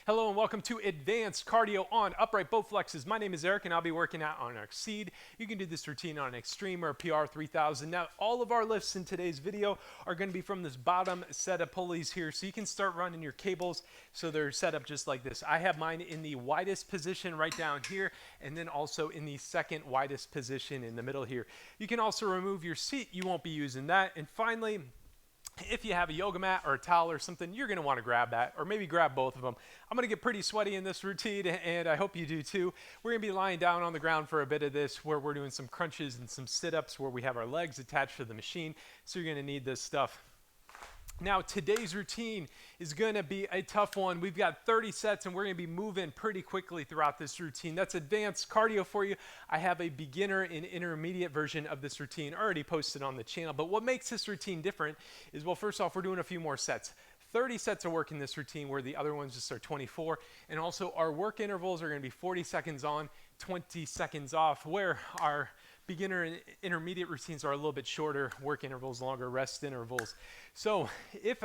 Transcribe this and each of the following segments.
Hello and welcome to Advanced Cardio on Upright Bowflexes. My name is Eric and I'll be working out on an XCEED. You can do this routine on an Extreme or a PR 3000. Now all of our lifts in today's video are going to be from this bottom set of pulleys here, so you can start running your cables so they're set up just like this. I have mine in the widest position right down here and then also in the second widest position in the middle here. You can also remove your seat, you won't be using that. And finally, if you have a yoga mat or a towel or something, you're going to want to grab that, or maybe grab both of them. I'm going to get pretty sweaty in this routine, and I hope you do too. We're going to be lying down on the ground for a bit of this, where we're doing some crunches and some sit-ups where we have our legs attached to the machine, so you're going to need this stuff. Now, today's routine is going to be a tough one. We've got 30 sets, and we're going to be moving pretty quickly throughout this routine. That's advanced cardio for you. I have a beginner and intermediate version of this routine already posted on the channel. But what makes this routine different is, well, first off, we're doing a few more sets. 30 sets of work in this routine, where the other ones just are 24. And also, our work intervals are going to be 40 seconds on, 20 seconds off, where our beginner and intermediate routines are a little bit shorter, work intervals longer, rest intervals. So if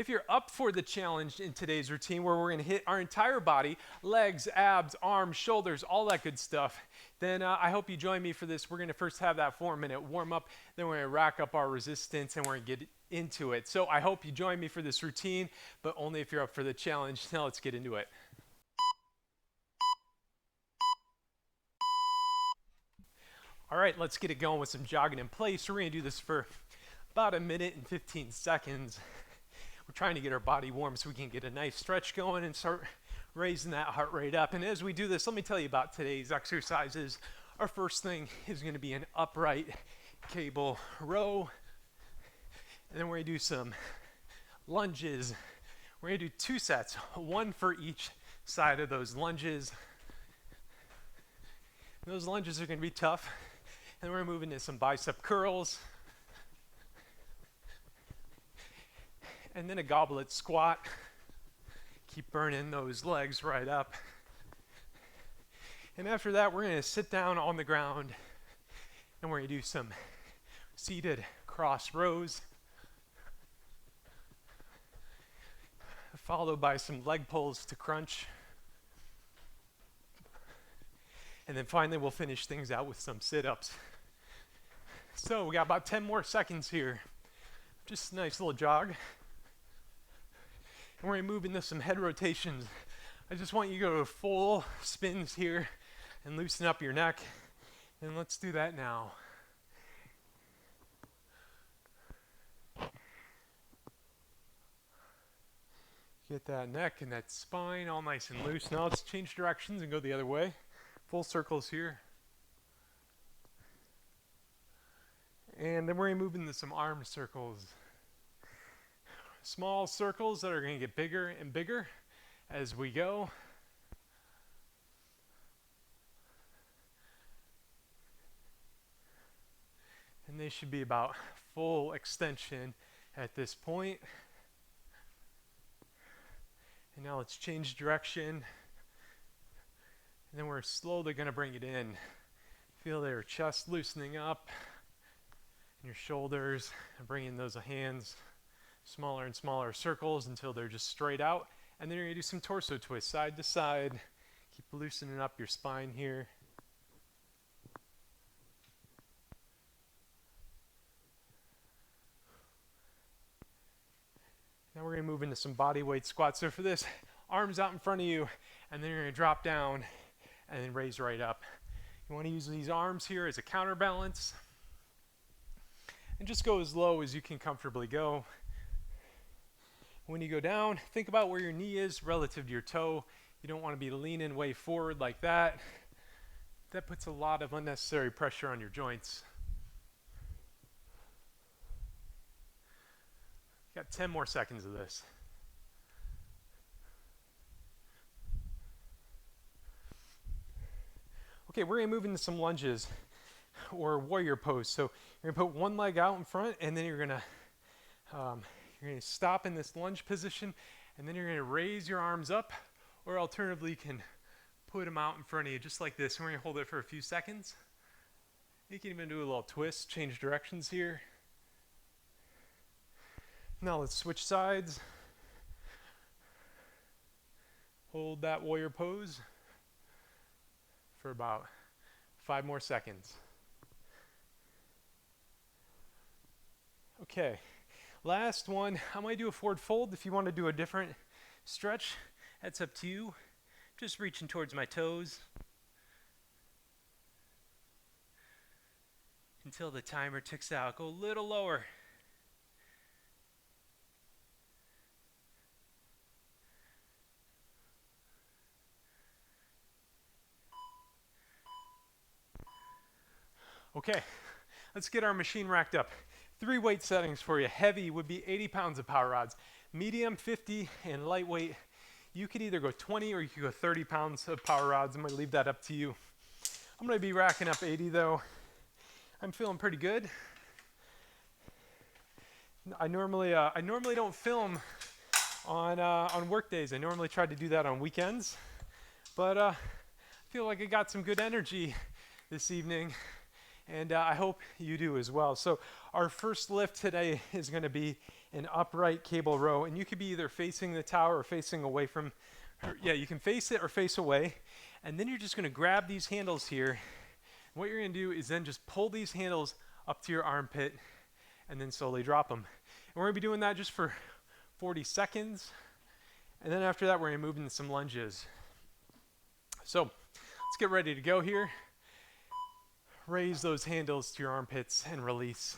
you're up for the challenge in today's routine, where we're going to hit our entire body, legs, abs, arms, shoulders, all that good stuff, then I hope you join me for this. We're going to first have that 4-minute warm up, then we're going to rack up our resistance, and we're going to get into it. So I hope you join me for this routine, but only if you're up for the challenge. Now let's get into it. All right, let's get it going with some jogging in place. We're going to do this for about 1 minute and 15 seconds. We're trying to get our body warm so we can get a nice stretch going and start raising that heart rate up. And as we do this, let me tell you about today's exercises. Our first thing is going to be an upright cable row. And then we're going to do some lunges. We're going to do 2 sets, 1 for each side of those lunges. And those lunges are going to be tough. And we're moving to some bicep curls. And then a goblet squat. Keep burning those legs right up. And after that, we're going to sit down on the ground and we're going to do some seated cross rows, followed by some leg pulls to crunch. And then finally, we'll finish things out with some sit-ups. So we got about 10 more seconds here. Just a nice little jog. And we're going to move into some head rotations. I just want you to go to full spins here and loosen up your neck. And let's do that now. Get that neck and that spine all nice and loose. Now let's change directions and go the other way. Full circles here. And then we're going to move into some arm circles. Small circles that are going to get bigger and bigger as we go. And they should be about full extension at this point. And now let's change direction. And then we're slowly going to bring it in. Feel their chest loosening up, and your shoulders, and bringing those hands smaller and smaller circles until they're just straight out. And then you're going to do some torso twists, side to side. Keep loosening up your spine here. Now we're going to move into some body weight squats. So for this, arms out in front of you, and then you're going to drop down and then raise right up. You want to use these arms here as a counterbalance. And just go as low as you can comfortably go. When you go down, think about where your knee is relative to your toe. You don't want to be leaning way forward like that. That puts a lot of unnecessary pressure on your joints. Got 10 more seconds of this. Okay, we're going to move into some lunges or warrior pose. So you're going to put one leg out in front, and then you're going to stop in this lunge position, and then you're going to raise your arms up, or alternatively you can put them out in front of you just like this. And we're going to hold it for a few seconds. You can even do a little twist, change directions here. Now let's switch sides. Hold that warrior pose for about 5 more seconds. Okay, last one. I might do a forward fold. If you want to do a different stretch, that's up to you. Just reaching towards my toes until the timer ticks out. Go a little lower. Okay, let's get our machine racked up. 3 weight settings for you. Heavy would be 80 pounds of power rods. Medium, 50, and lightweight, you could either go 20 or you could go 30 pounds of power rods. I'm gonna leave that up to you. I'm gonna be racking up 80 though. I'm feeling pretty good. I normally don't film on work days. I normally try to do that on weekends, but I feel like I got some good energy this evening, and I hope you do as well. So our first lift today is going to be an upright cable row, and you could be either facing the tower or facing away from her. Yeah, you can face it or face away, and then you're just going to grab these handles here. What you're going to do is then just pull these handles up to your armpit and then slowly drop them. And we're going to be doing that just for 40 seconds, and then after that we're going to move into some lunges. So let's get ready to go here. Raise those handles to your armpits and release.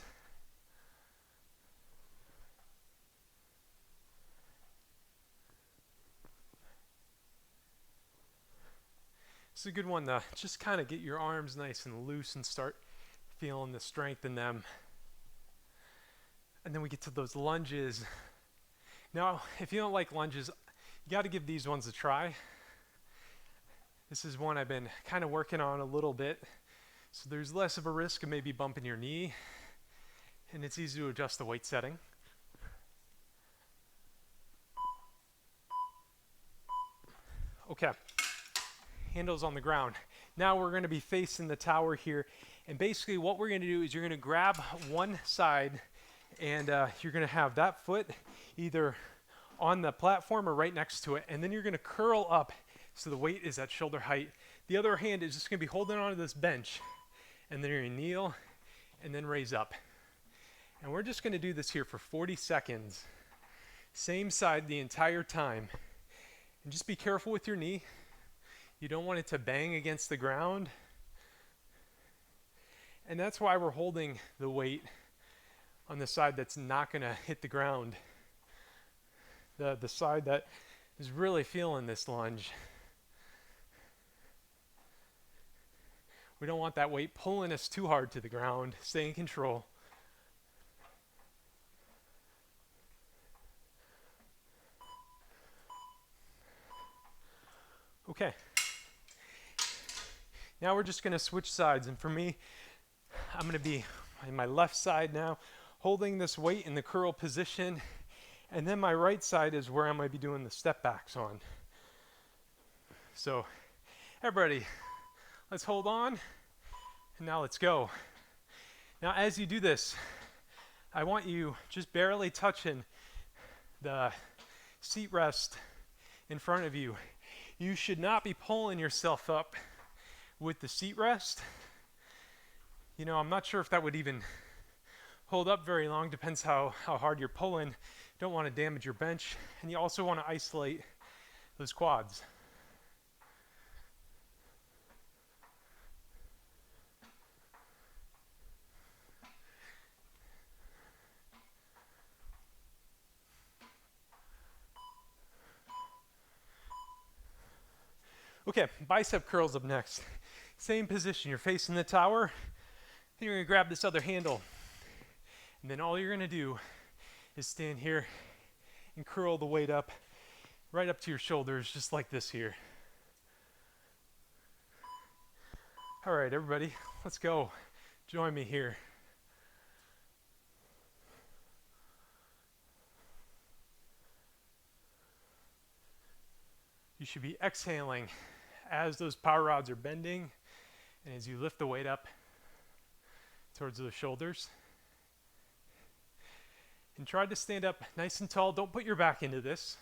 This is a good one to just kind of get your arms nice and loose and start feeling the strength in them. And then we get to those lunges. Now, if you don't like lunges, you got to give these ones a try. This is one I've been kind of working on a little bit. So there's less of a risk of maybe bumping your knee, and it's easy to adjust the weight setting. Okay, handles on the ground. Now we're going to be facing the tower here, and basically what we're going to do is you're going to grab one side, and you're going to have that foot either on the platform or right next to it, and then you're going to curl up so the weight is at shoulder height. The other hand is just going to be holding onto this bench, and then you're going to kneel and then raise up. And we're just going to do this here for 40 seconds. Same side the entire time. And just be careful with your knee. You don't want it to bang against the ground. And that's why we're holding the weight on the side that's not going to hit the ground. The side that is really feeling this lunge. We don't want that weight pulling us too hard to the ground. Stay in control. Okay. Now we're just going to switch sides. And for me, I'm going to be on my left side now, holding this weight in the curl position. And then my right side is where I'm going to be doing the step backs on. So, everybody, let's hold on, and now let's go. Now as you do this, I want you just barely touching the seat rest in front of you. You should not be pulling yourself up with the seat rest. You know, I'm not sure if that would even hold up very long, depends how hard you're pulling. Don't want to damage your bench, and you also want to isolate those quads. Okay, bicep curls up next. Same position, you're facing the tower, and you're going to grab this other handle. And then all you're going to do is stand here and curl the weight up, right up to your shoulders, just like this here. All right, everybody, let's go. Join me here. You should be exhaling as those power rods are bending and as you lift the weight up towards the shoulders. And try to stand up nice and tall. Don't put your back into this.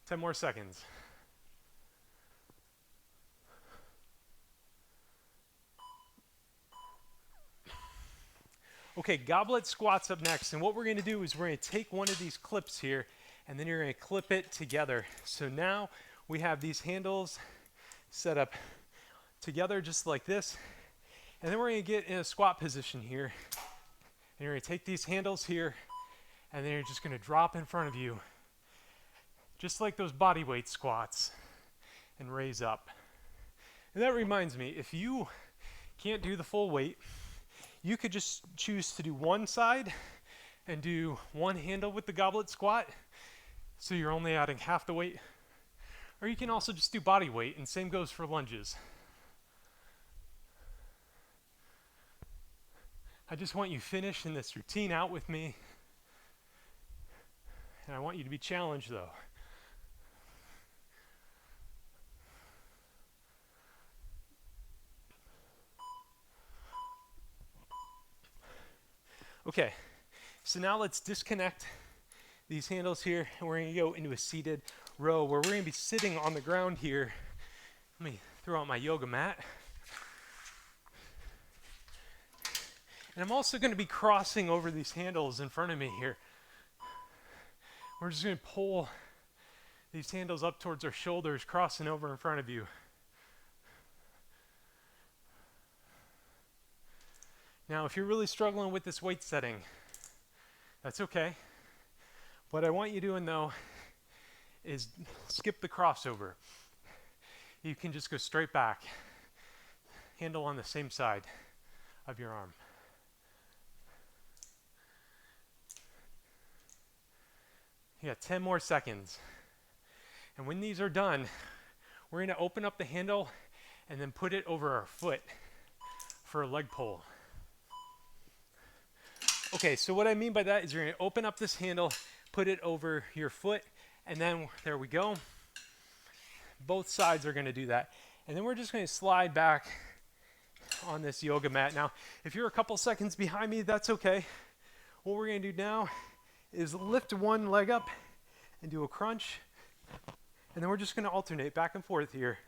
10 more seconds. Okay, goblet squats up next, and what we're gonna do is we're gonna take one of these clips here, and then you're gonna clip it together. So now we have these handles set up together just like this, and then we're gonna get in a squat position here, and you're gonna take these handles here, and then you're just gonna drop in front of you, just like those body weight squats, and raise up. And that reminds me, if you can't do the full weight, you could just choose to do one side and do one handle with the goblet squat, so you're only adding half the weight. Or you can also just do body weight, and same goes for lunges. I just want you finishing this routine out with me, and I want you to be challenged though. Okay, so now let's disconnect these handles here, and we're gonna go into a seated row where we're gonna be sitting on the ground here. Let me throw out my yoga mat. And I'm also gonna be crossing over these handles in front of me here. We're just gonna pull these handles up towards our shoulders, crossing over in front of you. Now, if you're really struggling with this weight setting, that's okay. What I want you doing though is skip the crossover. You can just go straight back, handle on the same side of your arm. You got 10 more seconds. And when these are done, we're gonna open up the handle and then put it over our foot for a leg pull. Okay, so what I mean by that is you're gonna open up this handle, put it over your foot, and then there we go. Both sides are gonna do that. And then we're just gonna slide back on this yoga mat. Now, if you're a couple seconds behind me, that's okay. What we're gonna do now is lift one leg up and do a crunch, and then we're just gonna alternate back and forth here.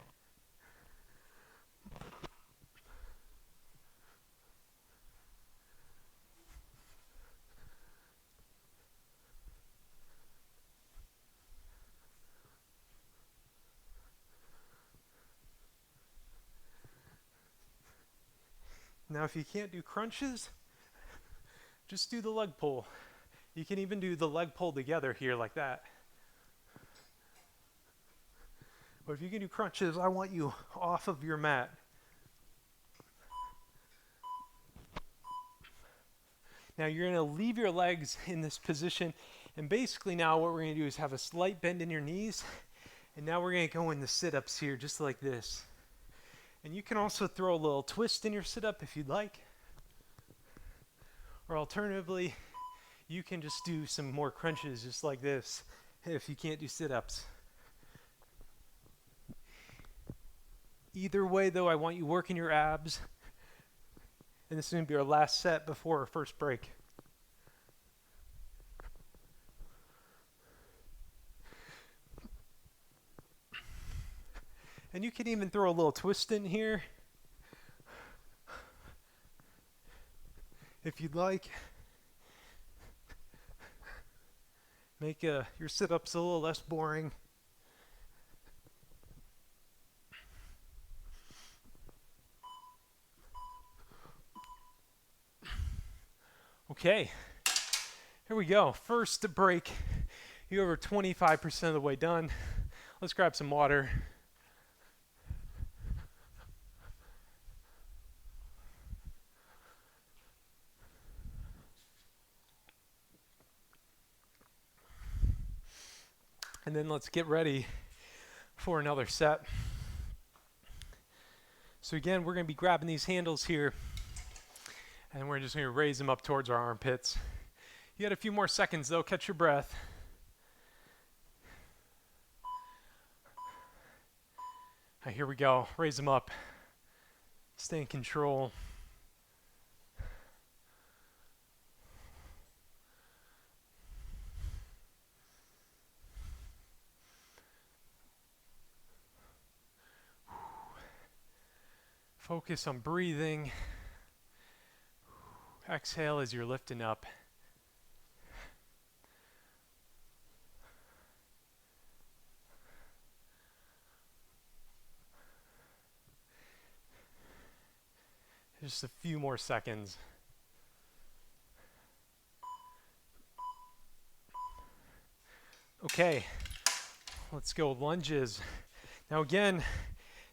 Now, if you can't do crunches, just do the leg pull. You can even do the leg pull together here like that. But if you can do crunches, I want you off of your mat. Now you're gonna leave your legs in this position, and basically now what we're gonna do is have a slight bend in your knees, and now we're gonna go into sit-ups here just like this. And you can also throw a little twist in your sit-up if you'd like. Or alternatively, you can just do some more crunches just like this if you can't do sit-ups. Either way though, I want you working your abs. And this is going to be our last set before our first break. And you can even throw a little twist in here if you'd like. Make your sit-ups a little less boring. Okay, here we go. First break. You're over 25% of the way done. Let's grab some water. And then let's get ready for another set. So again, we're going to be grabbing these handles here, and we're just going to raise them up towards our armpits. You got a few more seconds though, catch your breath. All right, here we go, raise them up. Stay in control. Focus on breathing. Exhale as you're lifting up. Just a few more seconds. Okay, let's go lunges. Now again,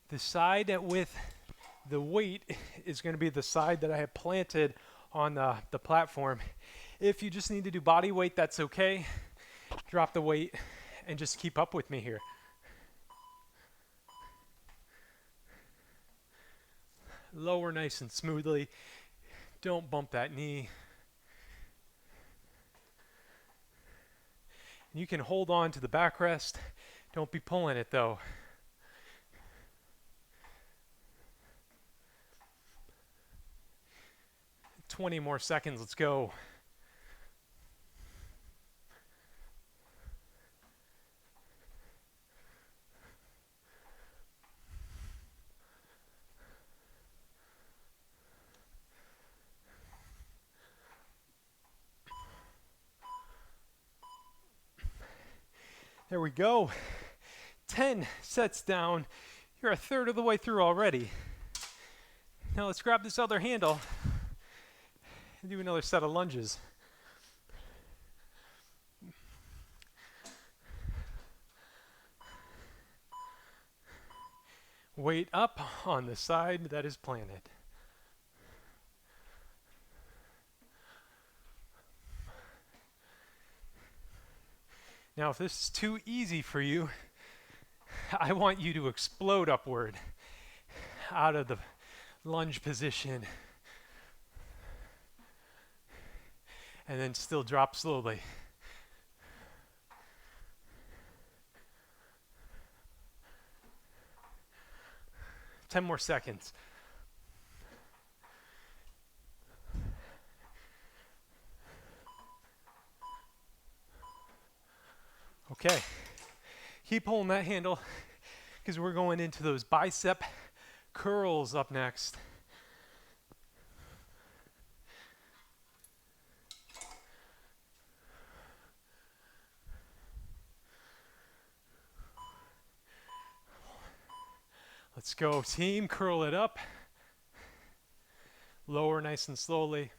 the side with the weight is going to be the side that I have planted on the platform. If you just need to do body weight, that's okay. Drop the weight and just keep up with me here. Lower nice and smoothly. Don't bump that knee. You can hold on to the backrest. Don't be pulling it though. "20 more seconds, let's go. There we go. 10 sets down. You're a third of the way through already. Now let's grab this other handle and do another set of lunges. Weight up on the side that is planted. Now, if this is too easy for you, I want you to explode upward out of the lunge position and then still drop slowly. Ten more seconds. Okay, keep holding that handle because we're going into those bicep curls up next. Let's go, team. Curl it up. Lower nice and slowly.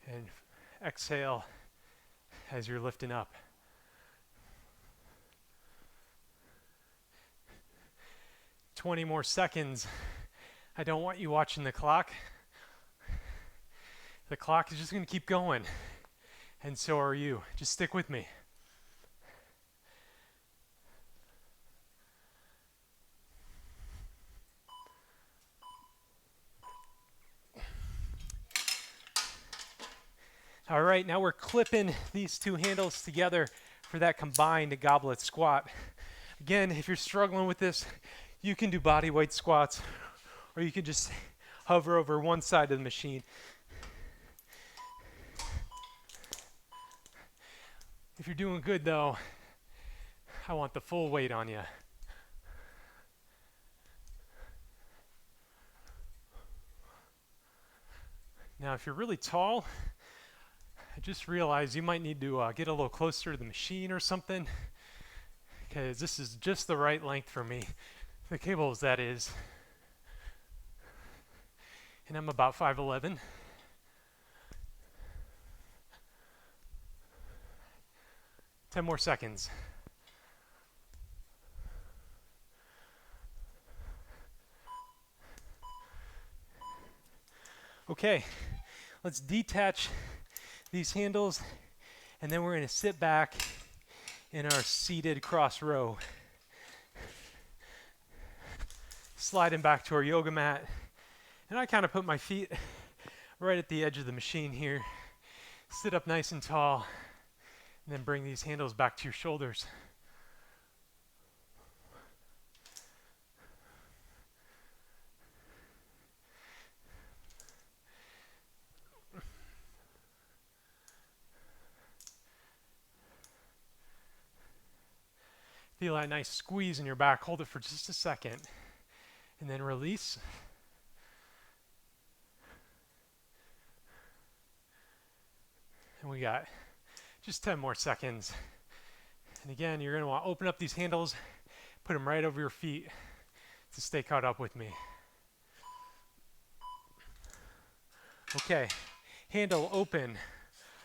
And exhale as you're lifting up. "20 more seconds. I don't want you watching the clock. The clock is just going to keep going. And so are you. Just stick with me. All right, now we're clipping these two handles together for that combined goblet squat. Again, if you're struggling with this, you can do body weight squats, or you can just hover over one side of the machine. If you're doing good though, I want the full weight on you. Now, if you're really tall, I just realized you might need to get a little closer to the machine or something, because this is just the right length for me. The cables, that is. And I'm about 5'11". Ten more seconds. Okay, let's detach these handles, and then we're going to sit back in our seated cross row. Sliding back to our yoga mat, and I kind of put my feet right at the edge of the machine here. Sit up nice and tall, and then bring these handles back to your shoulders. Feel that nice squeeze in your back. Hold it for just a second. And then release. And we got just 10 more seconds. And again, you're going to want to open up these handles, put them right over your feet to stay caught up with me. Okay, handle open,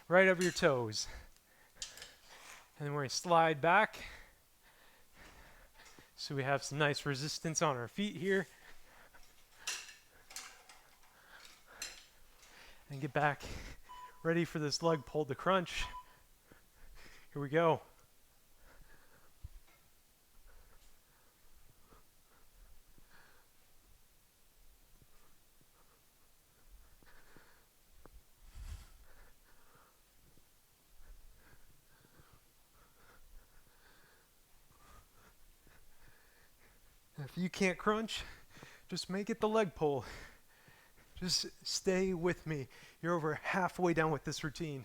right over your toes. And then we're going to slide back. So we have some nice resistance on our feet here. And get back ready for this leg pull to crunch. Here we go. If you can't crunch, just make it the leg pull. Just stay with me. You're over halfway done with this routine.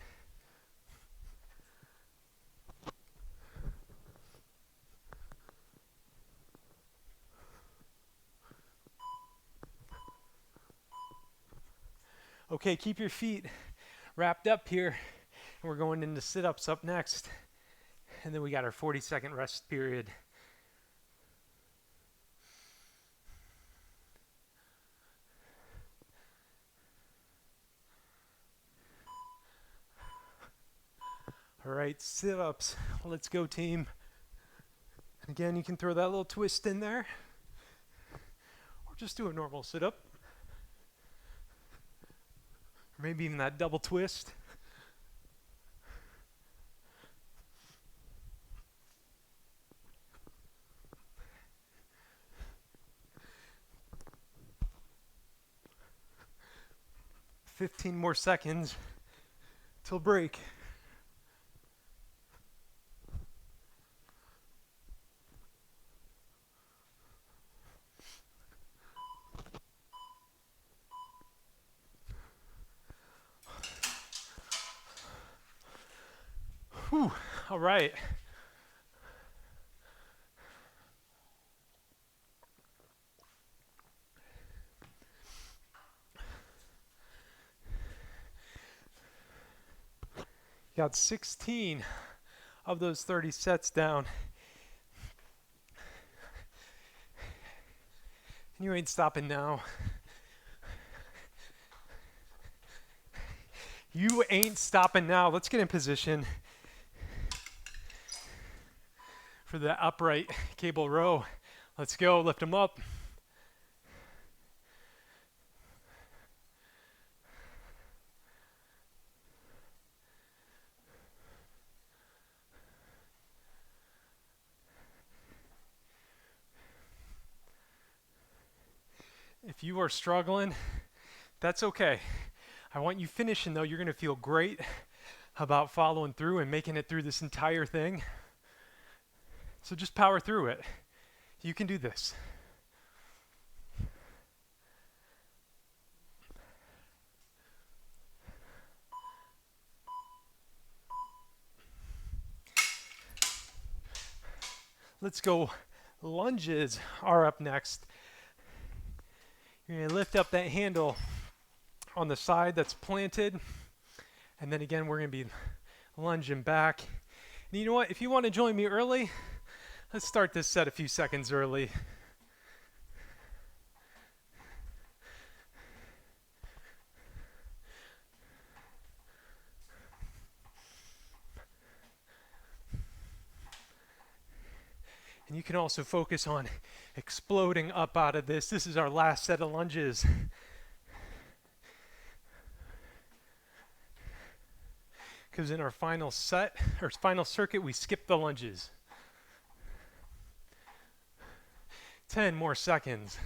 Okay, keep your feet wrapped up here. And we're going into sit-ups up next. And then we got our 40-second rest period. All right, sit-ups. Let's go, team. And again, you can throw that little twist in there. Or just do a normal sit-up. Or maybe even that double twist. "15 more seconds till break." Whew, all right. Got 16 of those 30 sets down. And you ain't stopping now. You ain't stopping now. Let's get in position for the upright cable row. Let's go, lift them up. If you are struggling, that's okay. I want you finishing though. You're gonna feel great about following through and making it through this entire thing. So just power through it. You can do this. Let's go. Lunges are up next. You're going to lift up that handle on the side that's planted. And then again, we're going to be lunging back. And you know what? If you want to join me early, let's start this set a few seconds early. And you can also focus on exploding up out of this. This is our last set of lunges. Because in our final set, or final circuit, we skip the lunges. 10 more seconds.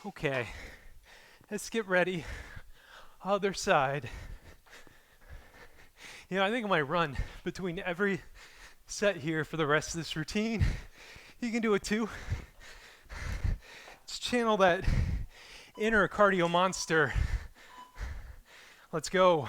Okay. Let's get ready. Other side. You know, I think I might run between every set here for the rest of this routine. You can do it too. Let's channel that inner cardio monster. Let's go.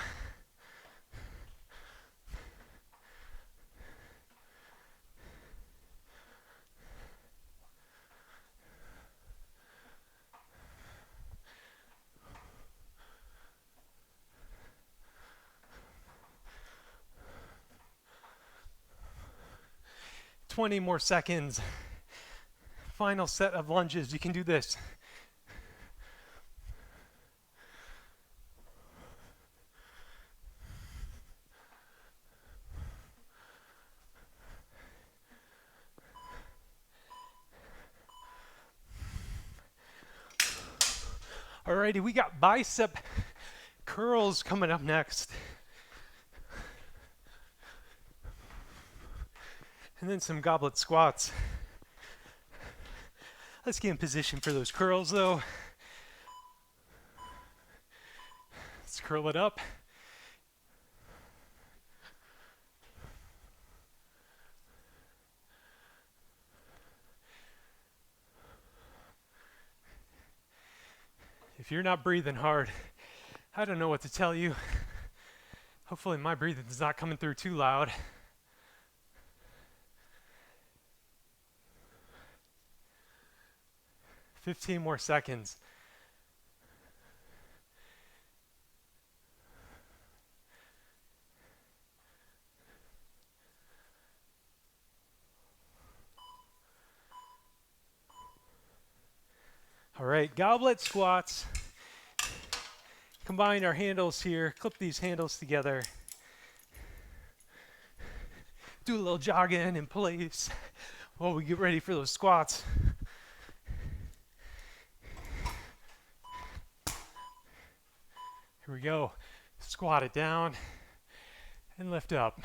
Twenty more seconds. Final set of lunges. You can do this. Alrighty, we got bicep curls coming up next. And then some goblet squats. Let's get in position for those curls though. Let's curl it up. If you're not breathing hard, I don't know what to tell you. Hopefully my breathing is not coming through too loud. "15 more seconds. All right, goblet squats. Combine our handles here, clip these handles together. Do a little jogging in place while we get ready for those squats. Here we go. Squat it down and lift up.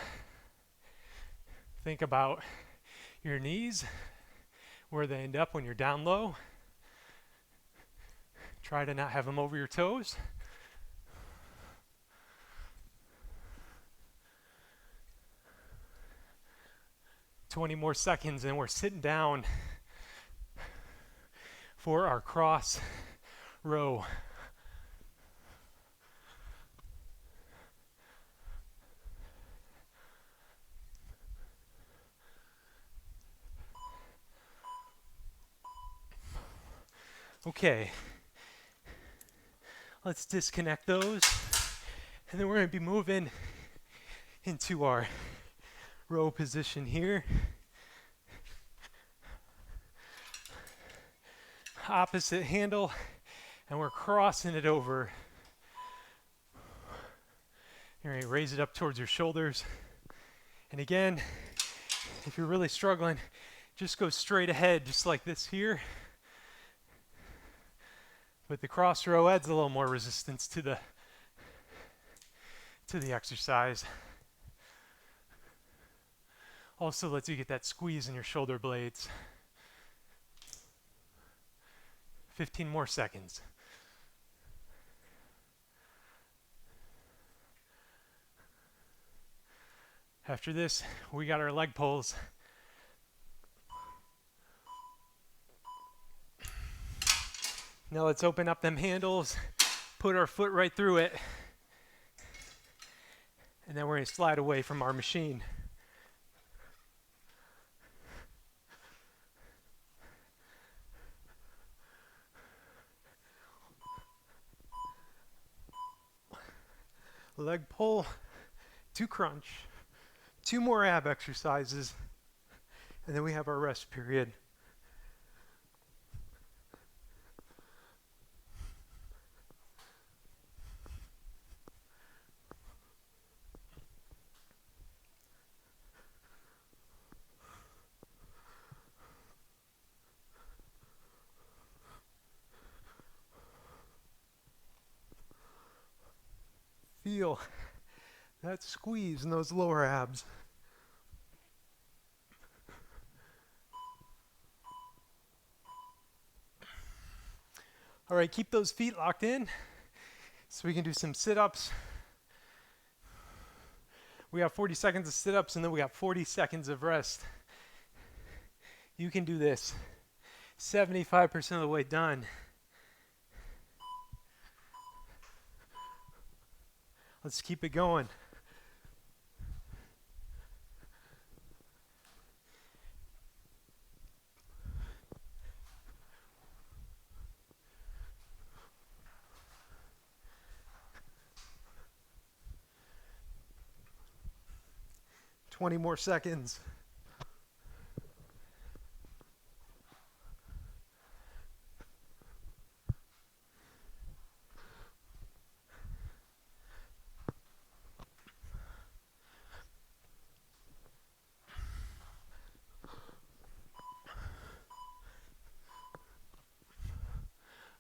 Think about your knees, where they end up when you're down low. Try to not have them over your toes. "20 more seconds and we're sitting down for our cross row. Okay, let's disconnect those, and then we're going to be moving into our row position here. Opposite handle, and we're crossing it over. All right, raise it up towards your shoulders. And again, if you're really struggling, just go straight ahead, just like this here. But the cross row adds a little more resistance to the exercise. Also lets you get that squeeze in your shoulder blades. 15 more seconds. After this, we got our leg pulls. Now let's open up them handles, put our foot right through it, and then we're going to slide away from our machine. Leg pull to crunch. 2 more ab exercises, and then we have our rest period. Feel that squeeze in those lower abs. All right, keep those feet locked in so we can do some sit-ups. We have 40 seconds of sit-ups and then we got 40 seconds of rest. You can do this. 75% of the way done. Let's keep it going. Twenty more seconds.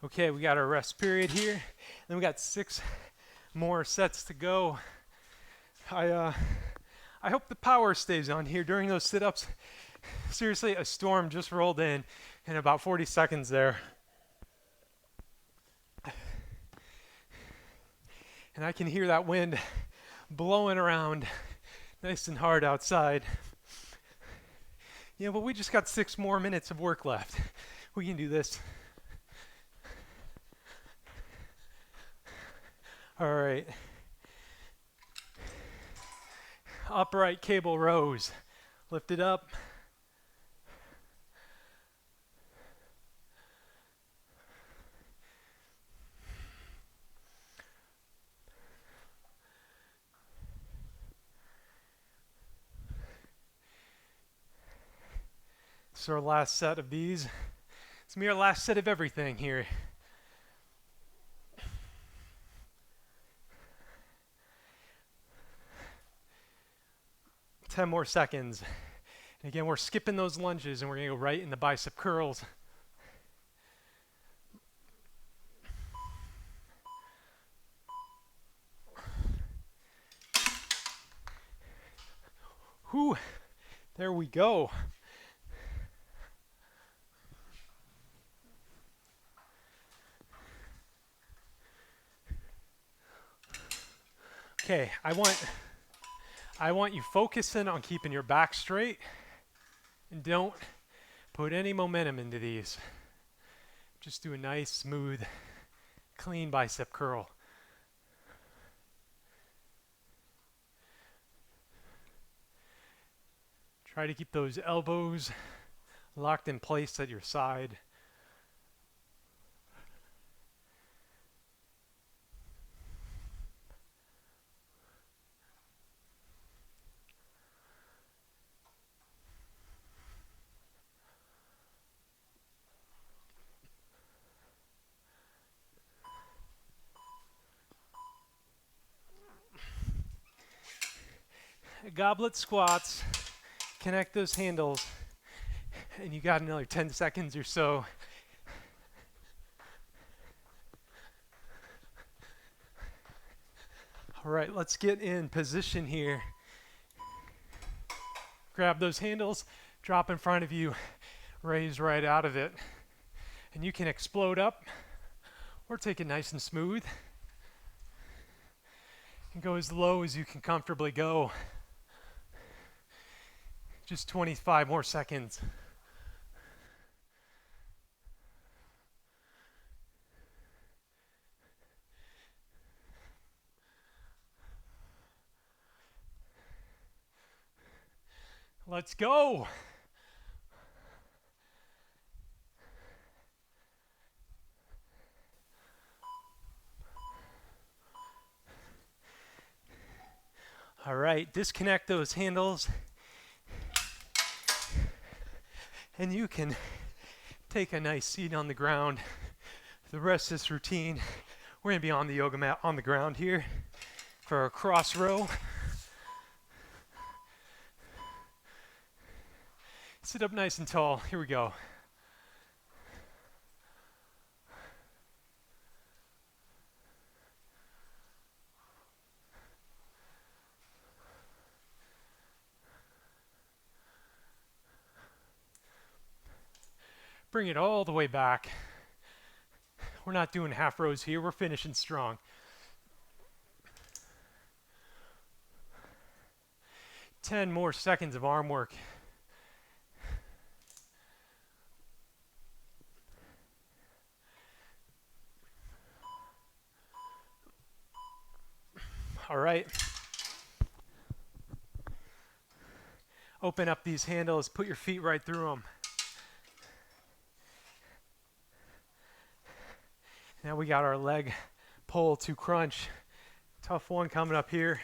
Okay, we got our rest period here. Then we got 6 more sets to go. I hope the power stays on here during those sit-ups. Seriously, a storm just rolled in about 40 seconds there. And I can hear that wind blowing around nice and hard outside. Yeah, but we just got 6 more minutes of work left. We can do this. All right. Upright cable rows. Lift it up. This is our last set of these. It's gonna be our last set of everything here. Ten more seconds. And again, we're skipping those lunges and we're gonna go right in the bicep curls. Whew, there we go. Okay, I want you focusing on keeping your back straight and don't put any momentum into these. Just do a nice, smooth, clean bicep curl. Try to keep those elbows locked in place at your side. Goblet squats, connect those handles, and you got another 10 seconds or so. All right, let's get in position here. Grab those handles, drop in front of you, raise right out of it. And you can explode up or take it nice and smooth and go as low as you can comfortably go. Just 25 more seconds. Let's go. All right, disconnect those handles. And you can take a nice seat on the ground. For the rest of this routine, we're gonna be on the yoga mat on the ground here for our cross row. Sit up nice and tall. Here we go. Bring it all the way back. We're not doing half rows here. We're finishing strong. Ten more seconds of arm work. All right. Open up these handles, put your feet right through them. Now we got our leg pull to crunch. Tough one coming up here.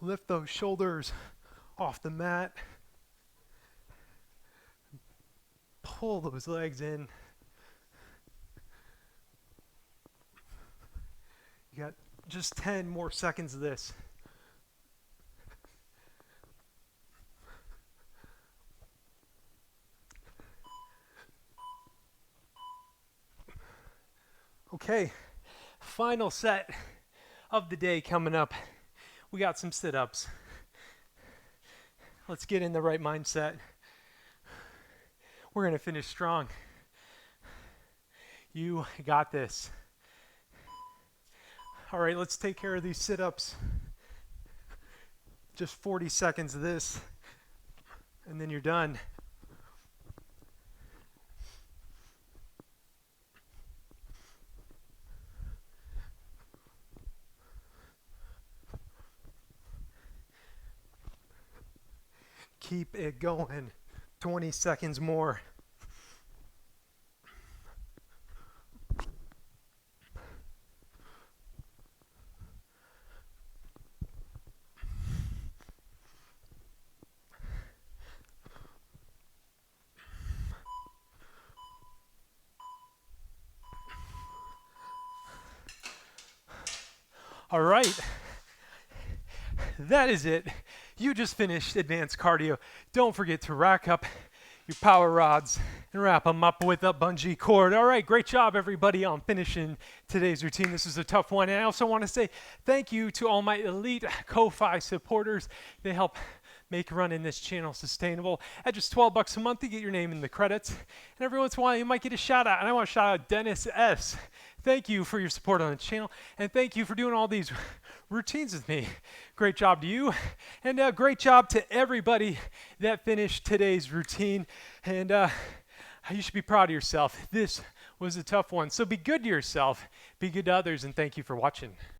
Lift those shoulders off the mat. Pull those legs in. You got just 10 more seconds of this. Okay, final set of the day coming up. We got some sit-ups. Let's get in the right mindset. We're gonna finish strong. You got this. All right, let's take care of these sit-ups. Just 40 seconds of this, and then you're done. Keep it going. 20 seconds more. All right. That is it. You just finished advanced cardio. Don't forget to rack up your power rods and wrap them up with a bungee cord. All right, great job everybody on finishing today's routine. This is a tough one. And I also want to say thank you to all my elite Ko-Fi supporters. They help make running this channel sustainable. At just $12 a month, you get your name in the credits. And every once in a while, you might get a shout out. And I want to shout out Dennis S. Thank you for your support on the channel. And thank you for doing all these routines with me. Great job to you. And great job to everybody that finished today's routine. And you should be proud of yourself. This was a tough one. So be good to yourself, be good to others, and thank you for watching.